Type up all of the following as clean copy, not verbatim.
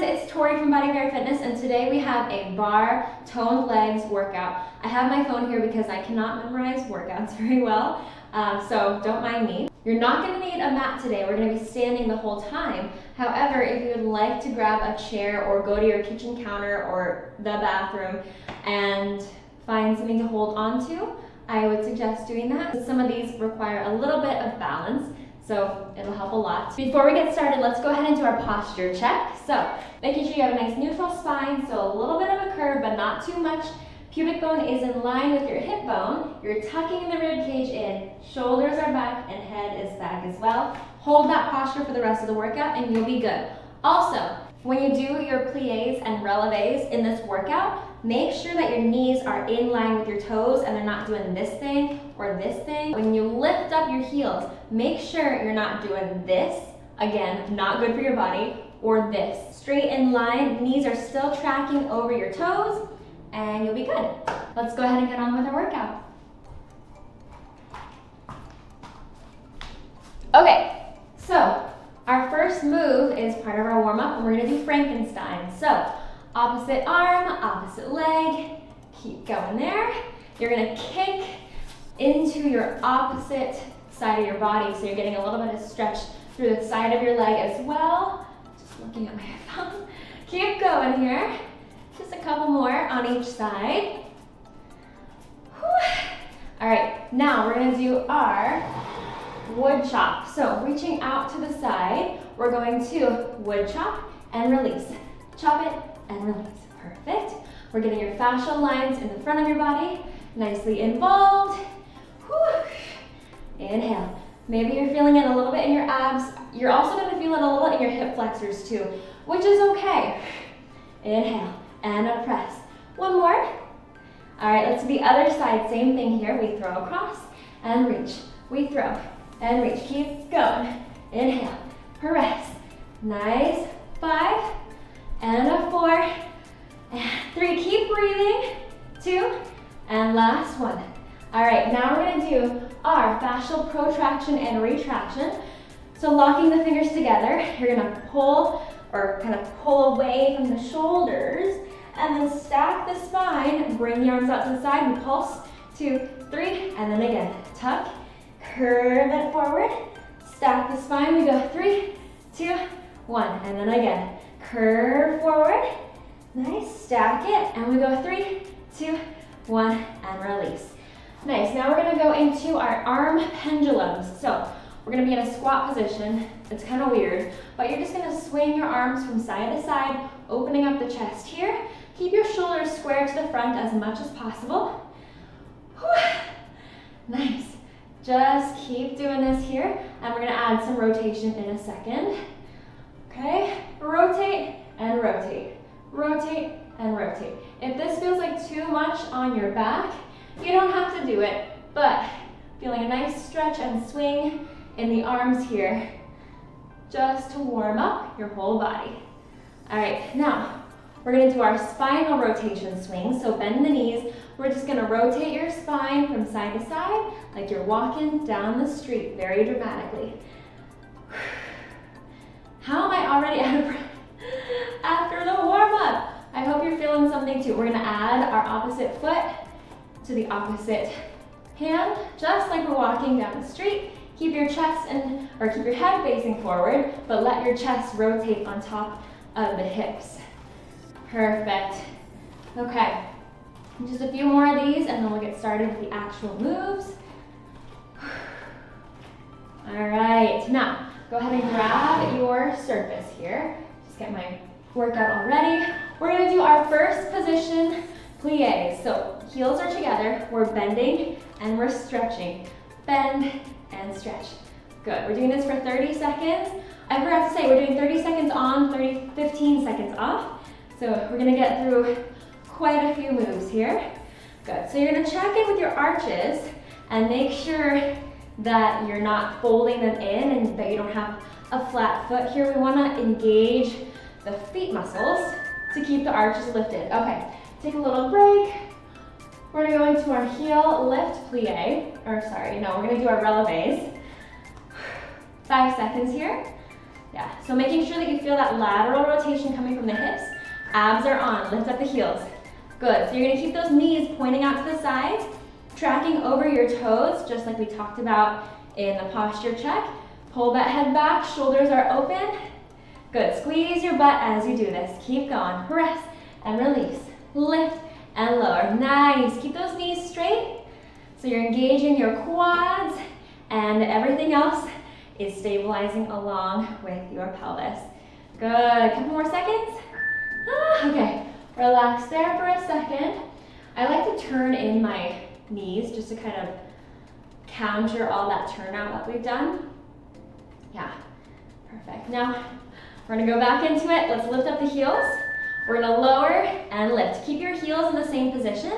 friends, it's Tory from BARRE Fitness, and today we have a barre toned legs workout. I have my phone here because I cannot memorize workouts very well, so don't mind me. You're not going to need a mat today. We're going to be standing the whole time. However, if you would like to grab a chair or go to your kitchen counter or the bathroom and find something to hold on to, I would suggest doing that. Some of these require a little bit of balance, so it'll help a lot. Before we get started, let's go ahead and do our posture check. So making sure you have a nice neutral spine, so a little bit of a curve, but not too much. Pubic bone is in line with your hip bone. You're tucking the rib cage in. Shoulders are back and head is back as well. Hold that posture for the rest of the workout and you'll be good. Also, when you do your plies and releves in this workout, make sure that your knees are in line with your toes and they're not doing this thing or this thing. When you lift up your heels, make sure you're not doing this, again, not good for your body, or this. Straight in line, knees are still tracking over your toes, and you'll be good. Let's go ahead and get on with our workout. Okay, so our first move is part of our warm-up, and we're gonna do Frankenstein. So, opposite arm, opposite leg, keep going there. You're gonna kick into your opposite side of your body, so you're getting a little bit of stretch through the side of your leg as well. Just looking at my phone. Keep going here. Just a couple more on each side. Whew. All right, now we're gonna do our wood chop. So reaching out to the side, we're going to wood chop and release. Chop it and release. Perfect. We're getting your fascial lines in the front of your body, nicely involved. Whew. Inhale. Maybe you're feeling it a little bit in your abs. You're also gonna feel it a little bit in your hip flexors too, which is okay. Inhale and a press. One more. All right, let's do the other side. Same thing here. We throw across and reach. We throw and reach. Keep going. Inhale, press. Nice. 5 and a 4 and 3. Keep breathing. 2 and last one. All right, now we're gonna do our fascial protraction and retraction. So locking the fingers together, you're gonna pull or kind of pull away from the shoulders and then stack the spine, bring the arms out to the side and pulse. 2, 3, and then again, tuck, curve it forward, stack the spine, we go 3, 2, 1, and then again, curve forward, nice, stack it, and we go 3, 2, 1, and release. Nice, now we're gonna go into our arm pendulums. So we're gonna be in a squat position. It's kind of weird, but you're just gonna swing your arms from side to side, opening up the chest here. Keep your shoulders square to the front as much as possible. Whew. Nice. Just keep doing this here, and we're gonna add some rotation in a second. Okay, rotate and rotate. Rotate and rotate. If this feels like too much on your back, you don't have to do it, but feeling a nice stretch and swing in the arms here, just to warm up your whole body. All right, now we're gonna do our spinal rotation swing. So bend the knees. We're just gonna rotate your spine from side to side, like you're walking down the street very dramatically. How am I already out of breath after the warm up? I hope you're feeling something too. We're gonna add our opposite foot to the opposite hand, just like we're walking down the street. Keep your chest or keep your head facing forward, but let your chest rotate on top of the hips. Perfect. Okay, just a few more of these and then we'll get started with the actual moves. All right, now go ahead and grab your surface here. Just get my workout all ready. We're gonna do our first position, plies. So heels are together, we're bending and we're stretching. Bend and stretch. Good, we're doing this for 30 seconds. I forgot to say, we're doing 30 seconds on, 15 seconds off. So we're gonna get through quite a few moves here. Good, so you're gonna check in with your arches and make sure that you're not folding them in and that you don't have a flat foot here. We wanna engage the feet muscles to keep the arches lifted. Okay, take a little break. We're gonna go into our heel lift plie, we're gonna do our releves. 5 seconds here. Yeah, so making sure that you feel that lateral rotation coming from the hips. Abs are on, lift up the heels. Good, so you're gonna keep those knees pointing out to the sides, tracking over your toes, just like we talked about in the posture check. Pull that head back, shoulders are open. Good, squeeze your butt as you do this. Keep going, press and release. Lift and lower, nice. Keep those knees straight. So you're engaging your quads and everything else is stabilizing along with your pelvis. Good, a couple more seconds. Okay, relax there for a second. I like to turn in my knees just to kind of counter all that turnout that we've done. Yeah, perfect. Now, we're gonna go back into it. Let's lift up the heels. We're gonna lower and lift. Keep your heels in the same position.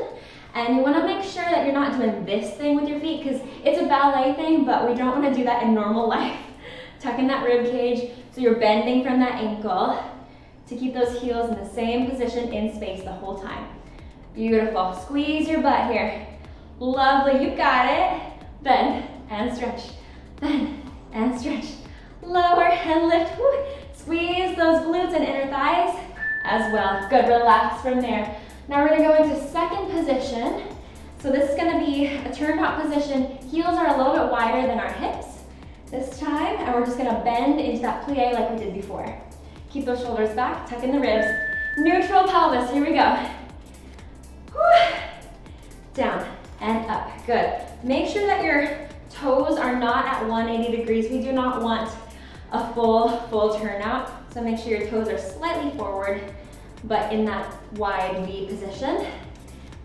And you wanna make sure that you're not doing this thing with your feet because it's a ballet thing, but we don't wanna do that in normal life. Tuck in that rib cage so you're bending from that ankle to keep those heels in the same position in space the whole time. Beautiful. Squeeze your butt here. Lovely, you got it. Bend and stretch. Bend and stretch. Lower and lift. Woo. Squeeze those glutes and inner thighs as well. Good, relax from there. Now we're gonna go into second position. So this is gonna be a turned out position. Heels are a little bit wider than our hips this time, and we're just gonna bend into that plie like we did before. Keep those shoulders back, tuck in the ribs. Neutral pelvis, here we go. Whew. Down and up, good. Make sure that your toes are not at 180 degrees. We do not want a full turnout. So make sure your toes are slightly forward, but in that wide V position.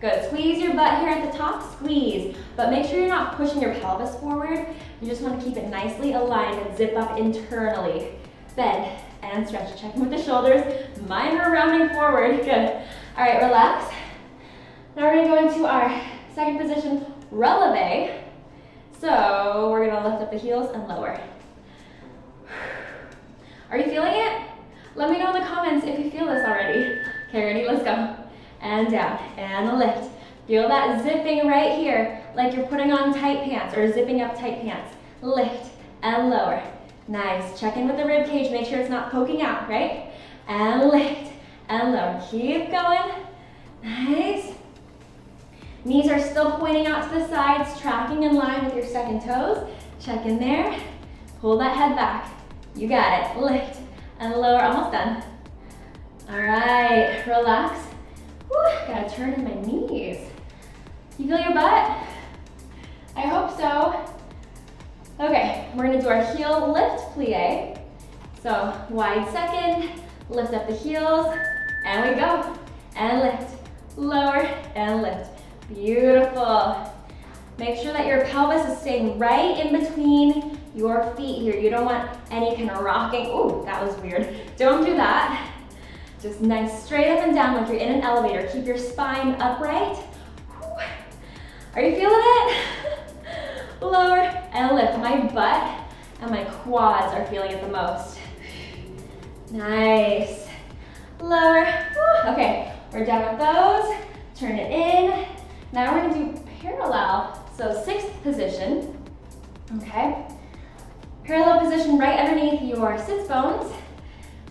Good, squeeze your butt here at the top, squeeze. But make sure you're not pushing your pelvis forward. You just want to keep it nicely aligned and zip up internally. Bend and stretch, check in with the shoulders. Mine are rounding forward, good. All right, relax. Now we're gonna go into our second position, releve. So we're gonna lift up the heels and lower. Are you feeling it? Let me know in the comments if you feel this already. Okay, ready? Let's go. And down, and a lift. Feel that zipping right here, like you're putting on tight pants or zipping up tight pants. Lift and lower. Nice, check in with the rib cage, make sure it's not poking out, right? And lift and lower, keep going. Nice. Knees are still pointing out to the sides, tracking in line with your second toes. Check in there, pull that head back. You got it, lift and lower, almost done. All right, relax. Whew, gotta turn in my knees. You feel your butt? I hope so. Okay, we're gonna do our heel lift plie. So wide second, lift up the heels, and we go. And lift, lower, and lift. Beautiful. Make sure that your pelvis is staying right in between your feet here. You don't want any kind of rocking. Ooh, that was weird. Don't do that. Just nice straight up and down like you're in an elevator. Keep your spine upright. Are you feeling it? Lower and lift. My butt and my quads are feeling it the most. Nice. Lower. Okay, we're done with those. Turn it in. Now we're gonna do parallel. So sixth position. Okay. Parallel position right underneath your sits bones.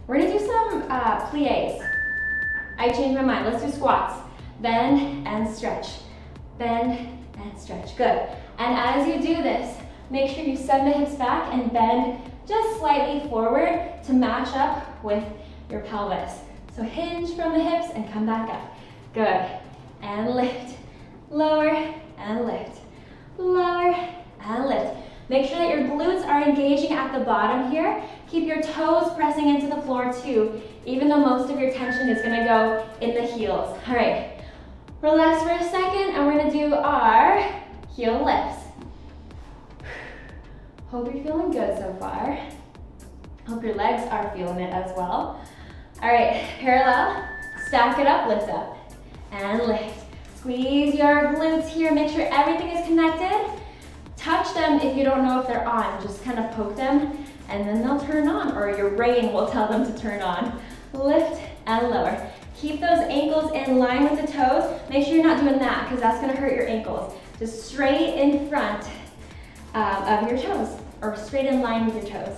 We're gonna do some plies. I changed my mind. Let's do squats. Bend and stretch. Bend and stretch. Good. And as you do this, make sure you send the hips back and bend just slightly forward to match up with your pelvis. So hinge from the hips and come back up. Good. And lift. Lower and lift. Lower and lift. Make sure that your glutes are engaging at the bottom here. Keep your toes pressing into the floor too, even though most of your tension is gonna go in the heels. All right, relax for a second and we're gonna do our heel lifts. Hope you're feeling good so far. Hope your legs are feeling it as well. All right, parallel, stack it up, lift up, and lift. Squeeze your glutes here, make sure everything is connected. Touch them if you don't know if they're on, just kind of poke them and then they'll turn on, or your brain will tell them to turn on. Lift and lower. Keep those ankles in line with the toes. Make sure you're not doing that because that's gonna hurt your ankles. Just straight in front of your toes, or straight in line with your toes.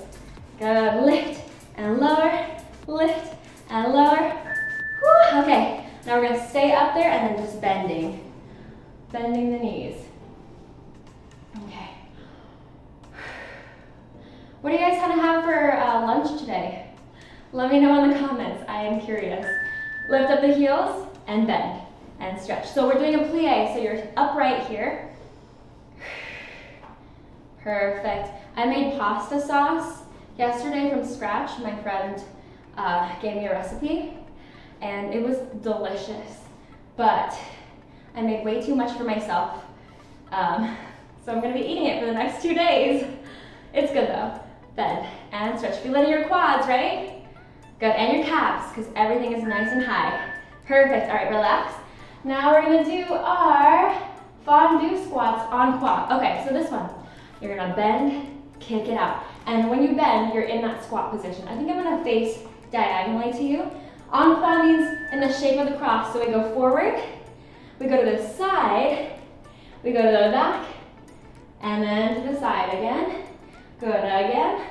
Good, lift and lower, lift, and lower. Whew. Okay, now we're gonna stay up there and then just bending the knees. Okay. What do you guys kind of have for lunch today? Let me know in the comments, I am curious. Lift up the heels and bend and stretch. So we're doing a plie, so you're upright here. Perfect. I made pasta sauce yesterday from scratch. My friend gave me a recipe and it was delicious, but I made way too much for myself. So I'm gonna be eating it for the next 2 days. It's good though. Bend and stretch. Feel it in your quads, right? Good, and your calves, because everything is nice and high. Perfect, all right, relax. Now we're gonna do our fondue squats on quad. Okay, so this one, you're gonna bend, kick it out. And when you bend, you're in that squat position. I think I'm gonna face diagonally to you. On quad means in the shape of the cross. So we go forward, we go to the side, we go to the back, and then to the side again. Good, again.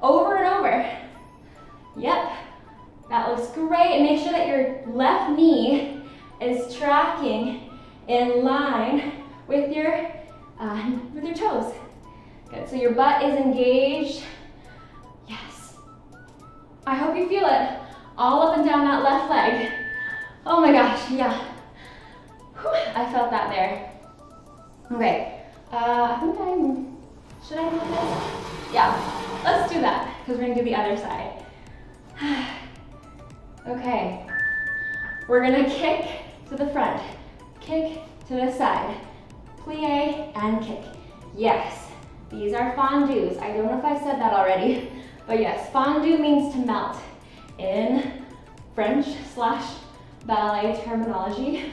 Over and over. Yep, that looks great. And make sure that your left knee is tracking in line with your toes. Good, so your butt is engaged. Yes. I hope you feel it all up and down that left leg. Oh my gosh, yeah. Whew, I felt that there. Okay, I think should I do this? Yeah, let's do that, because we're gonna do the other side. Okay, we're gonna kick to the front, kick to the side, plie and kick. Yes. These are fondues. I don't know if I said that already, but yes, fondue means to melt in French/ballet terminology.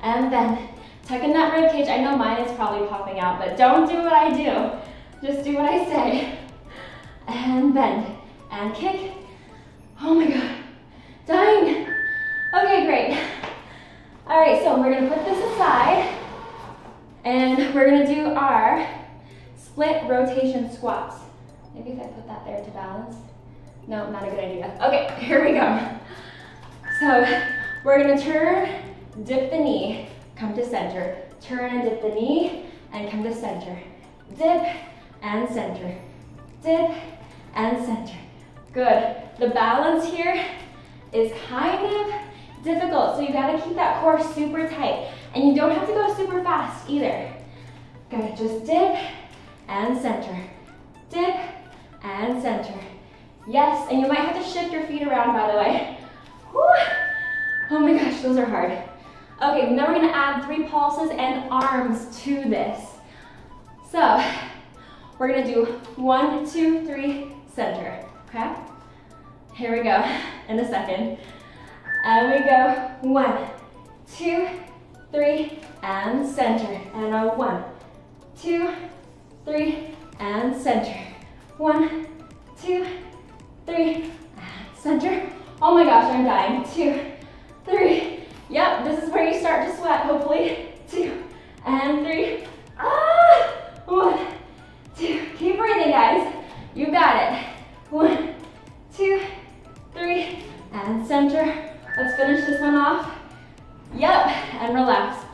And then tuck in that rib cage. I know mine is probably popping out, but don't do what I do. Just do what I say. And bend and kick. Oh my God, dying. Okay, great. All right, so we're gonna put this aside and we're gonna do our split rotation squats. Maybe if I put that there to balance. No, not a good idea. Okay, here we go. So we're gonna turn, dip the knee, come to center. Turn and dip the knee and come to center. Dip and center. Dip and center. Good. The balance here is kind of difficult, so you gotta keep that core super tight. And you don't have to go super fast either. Good, just dip and center. Dip and center. Yes, and you might have to shift your feet around, by the way. Whew. Oh my gosh, those are hard. Okay, now we're gonna add 3 pulses and arms to this. So, we're gonna do 1, 2, 3, center, okay? Here we go, in a second. And we go 1, 2, 3, and center. And a 1, 2, 3, and center. 1, 2, 3, and center. Oh my gosh, I'm dying. 2, 3. Yep, this is where you start to sweat, hopefully. 2 and 3. Ah! 1, 2. Keep breathing, guys. You got it. 1, 2, 3, and center. Let's finish this one off. Yep, and relax.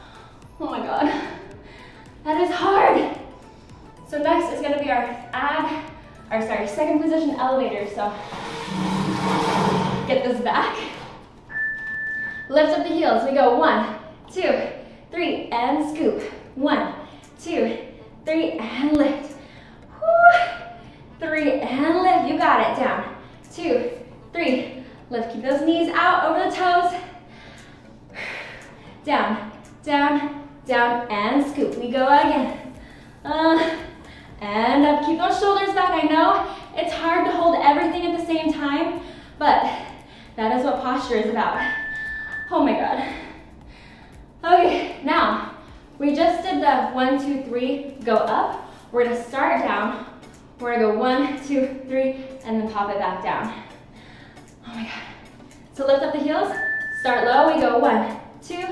Oh my God, that is hard. So next is gonna be our second position elevator. So get this back. Lift up the heels. We go 1, 2, 3, and scoop. 1, 2, 3, and lift. Woo. 3, and lift. You got it. Down. 2, 3. Lift. Keep those knees out over the toes. Down, down, down, and scoop. We go again. And up. Keep those shoulders back. I know it's hard to hold everything at the same time, but that is what posture is about. Oh my God. Okay, now we just did the 1, 2, 3, go up. We're gonna start down. We're gonna go 1, 2, 3, and then pop it back down. Oh my God. So lift up the heels, start low. We go 1, 2,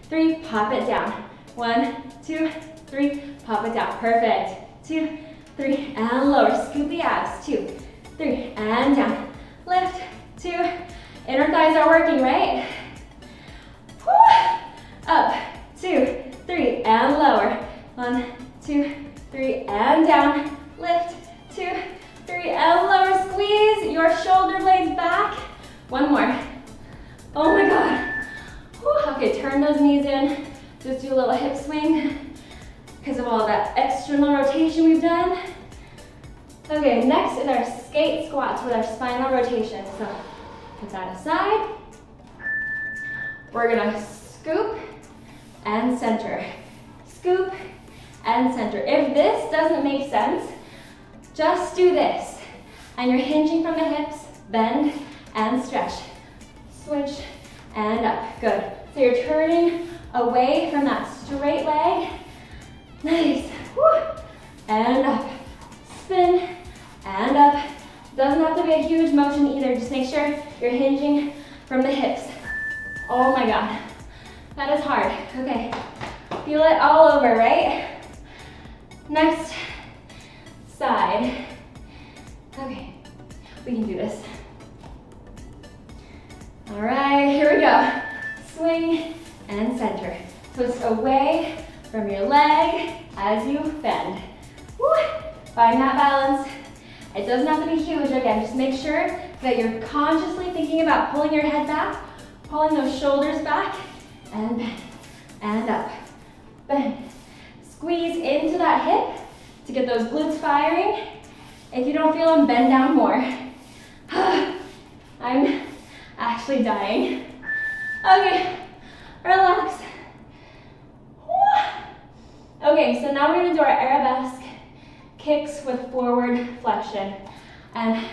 3, pop it down. 1, 2, 3, pop it down. Perfect. 2, 3, and lower. Scoop the abs. 2, 3, and down. lift, 2. Inner thighs are working, right? Up, 2, 3, and lower. 1, 2, 3, and down. Lift, 2, 3, and lower. Squeeze your shoulder blades back. One more. Oh my God. Okay, turn those knees in. Just do a little hip swing because of all that external rotation we've done. Okay, next is our skate squats with our spinal rotation. So put that aside. We're gonna scoop and center. Scoop and center. If this doesn't make sense, just do this. And you're hinging from the hips, bend and stretch. Switch and up. Good. So you're turning away from that straight leg. Nice. Woo. And up. Spin and up. Doesn't have to be a huge motion either. Just make sure you're hinging from the hips. Oh my God. That is hard. Okay. Feel it all over, right? Next side. Okay. We can do this. All right, here we go. Swing and center. Twist away from your leg as you bend. Woo. Find that balance. It doesn't have to be huge. Again, just make sure that you're consciously thinking about pulling your head back, pulling those shoulders back, and bend, and up, bend. Squeeze into that hip to get those glutes firing. If you don't feel them, bend down more. I'm actually dying. Okay, relax. Okay, so now we're gonna do our arabesque kicks with forward flexion. And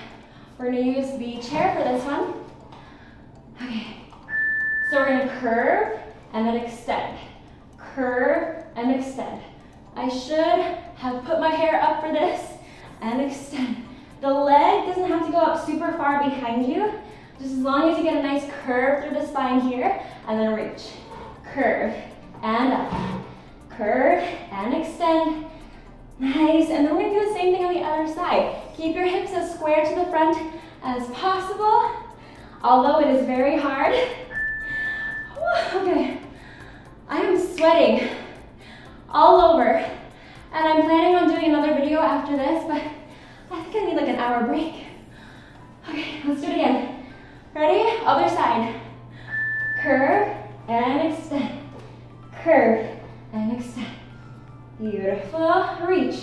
we're gonna use the chair for this one. Okay, so we're gonna curve and then extend. Curve and extend. I should have put my hair up for this and extend. The leg doesn't have to go up super far behind you, just as long as you get a nice curve through the spine here, and then reach. Curve and up. Curve and extend. Nice, and then we're gonna do the same thing on the other side. Keep your hips as square to the front as possible, although it is very hard. Okay, I am sweating all over, and I'm planning on doing another video after this, but I think I need like an hour break. Okay, let's do it again. Ready? Other side. Curve and extend. Curve and extend. Beautiful. Reach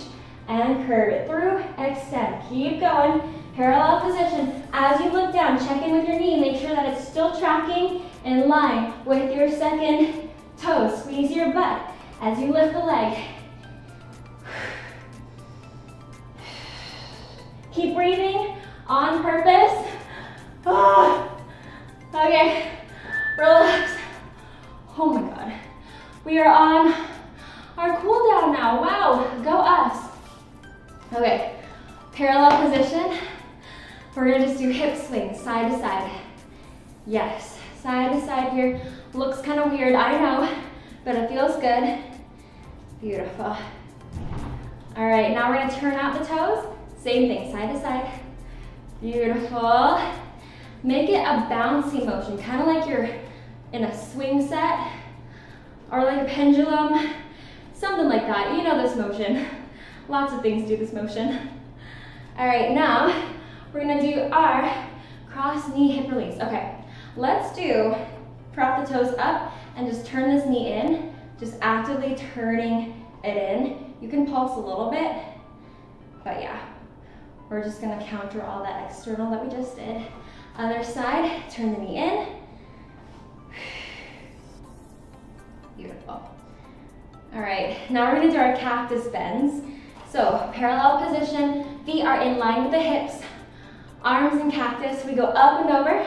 and curve it through. Extend. Keep going. Parallel position. As you look down, check in with your knee. Make sure that it's still tracking in line with your second toe. Squeeze your butt as you lift the leg. Keep breathing on purpose. Okay, relax. Oh my God. We are on our cool down now. Wow, go us. Okay, parallel position. We're gonna just do hip swings, side to side. Yes, side to side here. Looks kind of weird, I know, but it feels good. Beautiful. All right, now we're gonna turn out the toes. Same thing, side to side. Beautiful. Make it a bouncy motion, kind of like you're in a swing set or like a pendulum, something like that. You know this motion. Lots of things do this motion. All right, now we're gonna do our cross knee hip release. Okay, let's do prop the toes up and just turn this knee in, just actively turning it in. You can pulse a little bit, but yeah. We're just gonna counter all that external that we just did. Other side, turn the knee in. Beautiful. All right, now we're gonna do our cactus bends. So parallel position, feet are in line with the hips. Arms in cactus, we go up and over.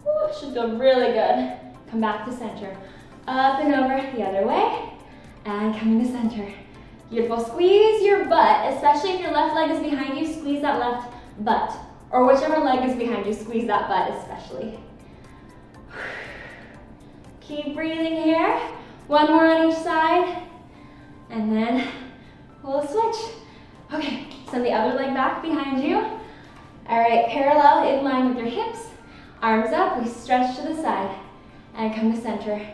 Ooh, should feel really good. Come back to center. Up and over the other way, and coming to center. Beautiful. Squeeze your butt, especially if your left leg is behind you, squeeze that left butt. Or whichever leg is behind you, squeeze that butt especially. Keep breathing here. One more on each side. And then we'll switch. Okay, send the other leg back behind you. All right, parallel in line with your hips. Arms up, we stretch to the side and come to center.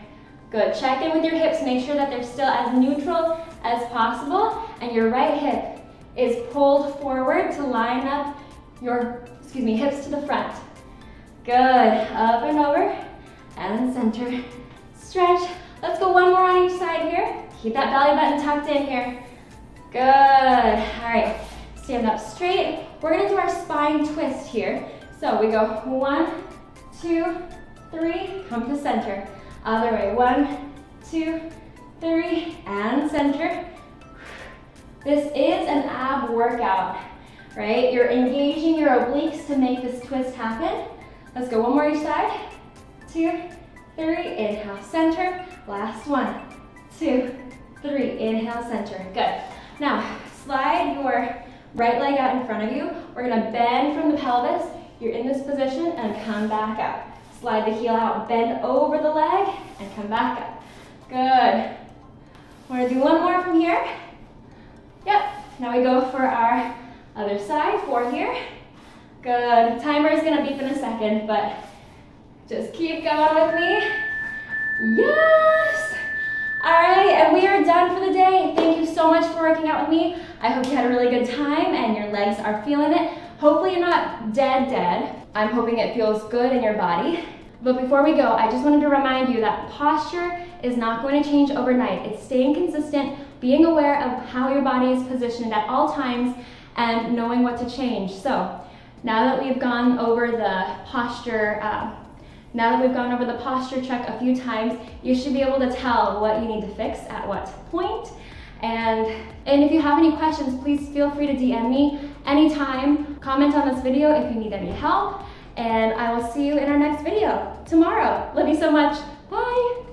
Good, check in with your hips, make sure that they're still as neutral as possible, and your right hip is pulled forward to line up your, hips to the front. Good, up and over, and center. Stretch. Let's go one more on each side here. Keep that belly button tucked in here. Good, all right, stand up straight. We're gonna do our spine twist here. So we go 1, 2, 3, come to center. Other way, 1, 2, 3, and center. This is an ab workout, right? You're engaging your obliques to make this twist happen. Let's go one more each side. 2, 3, inhale, center. Last 1, 2, 3, inhale, center. Good. Now, slide your right leg out in front of you. We're gonna bend from the pelvis. You're in this position and come back up. Slide the heel out, bend over the leg, and come back up. Good. We're gonna do one more from here. Yep, now we go for our other side, 4 here. Good, timer is gonna beep in a second, but just keep going with me. Yes! All right, and we are done for the day. Thank you so much for working out with me. I hope you had a really good time and your legs are feeling it. Hopefully you're not dead. I'm hoping it feels good in your body. But before we go, I just wanted to remind you that posture is not going to change overnight. It's staying consistent, being aware of how your body is positioned at all times, and knowing what to change. So now that we've gone over the posture, check a few times, you should be able to tell what you need to fix at what point. And if you have any questions, please feel free to DM me anytime. Comment on this video if you need any help. And I will see you in our next video tomorrow. Love you so much. Bye.